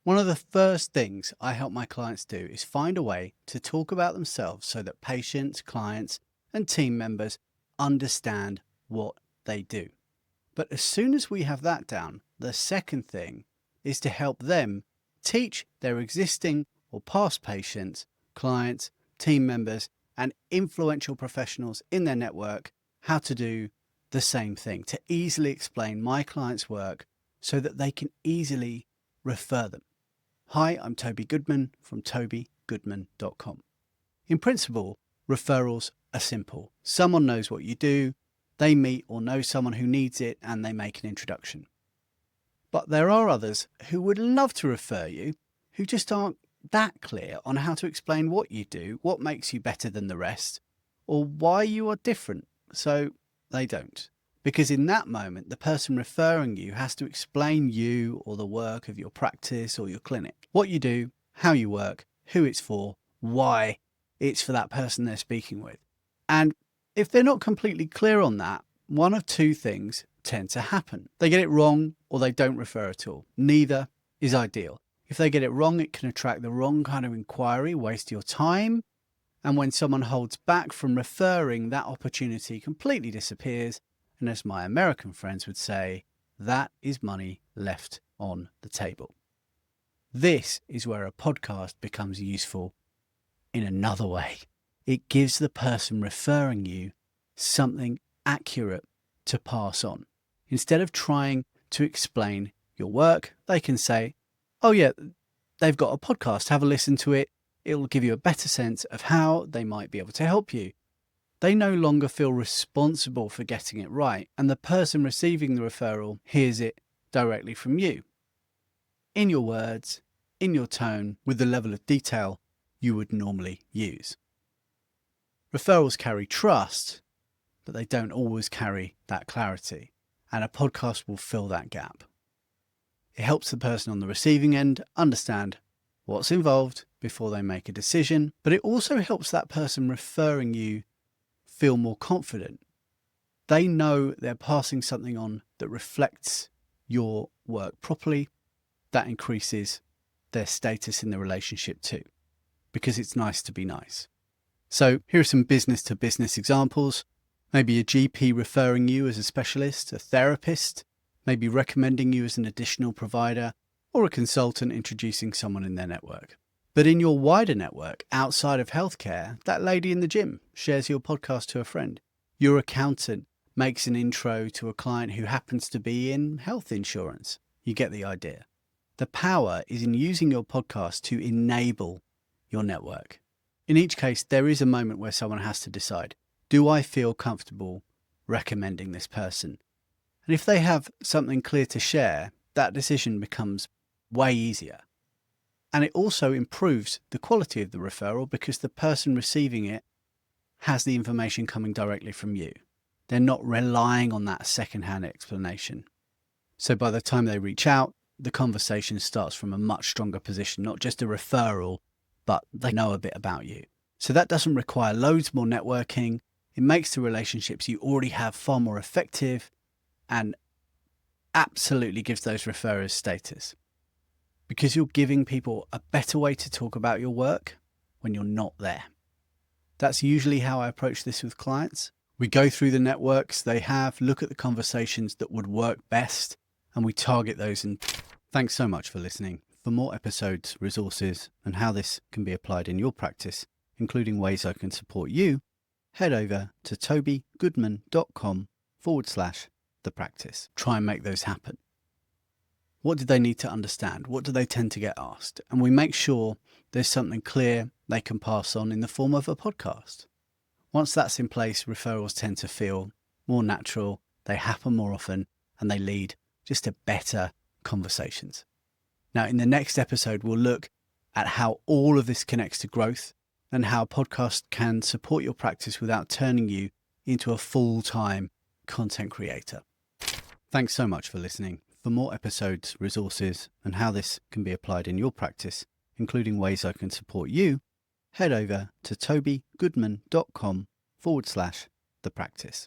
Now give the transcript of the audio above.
One of the first things I help my clients do is find a way to talk about themselves so that patients, clients, and team members understand what they do. But as soon as we have that down, the second thing is to help them teach their existing or past patients, clients, team members, and influential professionals in their network how to do the same thing, to easily explain my clients' work so that they can easily refer them. Hi, I'm Toby Goodman from tobygoodman.com. In principle, referrals are simple. Someone knows what you do, they meet or know someone who needs it, and they make an introduction. But there are others who would love to refer you, who just aren't that clear on how to explain what you do, what makes you better than the rest, or why you are different, so they don't. Because in that moment, the person referring you has to explain you or the work of your practice or your clinic. What you do, how you work, who it's for, why it's for that person they're speaking with. And if they're not completely clear on that, one of two things tend to happen. They get it wrong or they don't refer at all. Neither is ideal. If they get it wrong, it can attract the wrong kind of inquiry, waste your time. And when someone holds back from referring, that opportunity completely disappears. And as my American friends would say, that is money left on the table. This is where a podcast becomes useful in another way. It gives the person referring you something accurate to pass on. Instead of trying to explain your work, they can say, oh yeah, they've got a podcast, have a listen to it. It'll give you a better sense of how they might be able to help you. They no longer feel responsible for getting it right, and the person receiving the referral hears it directly from you. In your words, in your tone, with the level of detail you would normally use. Referrals carry trust, but they don't always carry that clarity, and a podcast will fill that gap. It helps the person on the receiving end understand what's involved before they make a decision, but it also helps that person referring you feel more confident. They know they're passing something on that reflects your work properly. That increases their status in the relationship too, because it's nice to be nice. So here are some business to business examples. Maybe a GP referring you as a specialist, a therapist, maybe recommending you as an additional provider, or a consultant introducing someone in their network. But in your wider network, outside of healthcare, that lady in the gym shares your podcast to a friend. Your accountant makes an intro to a client who happens to be in health insurance. You get the idea. The power is in using your podcast to enable your network. In each case, there is a moment where someone has to decide, do I feel comfortable recommending this person? And if they have something clear to share, that decision becomes way easier. And it also improves the quality of the referral because the person receiving it has the information coming directly from you. They're not relying on that secondhand explanation. So by the time they reach out, the conversation starts from a much stronger position, not just a referral, but they know a bit about you. So that doesn't require loads more networking. It makes the relationships you already have far more effective and absolutely gives those referrers status. Because you're giving people a better way to talk about your work when you're not there. That's usually how I approach this with clients. We go through the networks they have, look at the conversations that would work best, and we target those. And thanks so much for listening. For more episodes, resources, and how this can be applied in your practice, including ways I can support you, head over to tobygoodman.com/thepractice. Try and make those happen. What do they need to understand? What do they tend to get asked? And we make sure there's something clear they can pass on in the form of a podcast. Once that's in place, referrals tend to feel more natural, they happen more often, and they lead just to better conversations. Now, in the next episode, we'll look at how all of this connects to growth and how podcasts can support your practice without turning you into a full-time content creator. Thanks so much for listening. For more episodes, resources, and how this can be applied in your practice, including ways I can support you, head over to tobygoodman.com/thepractice.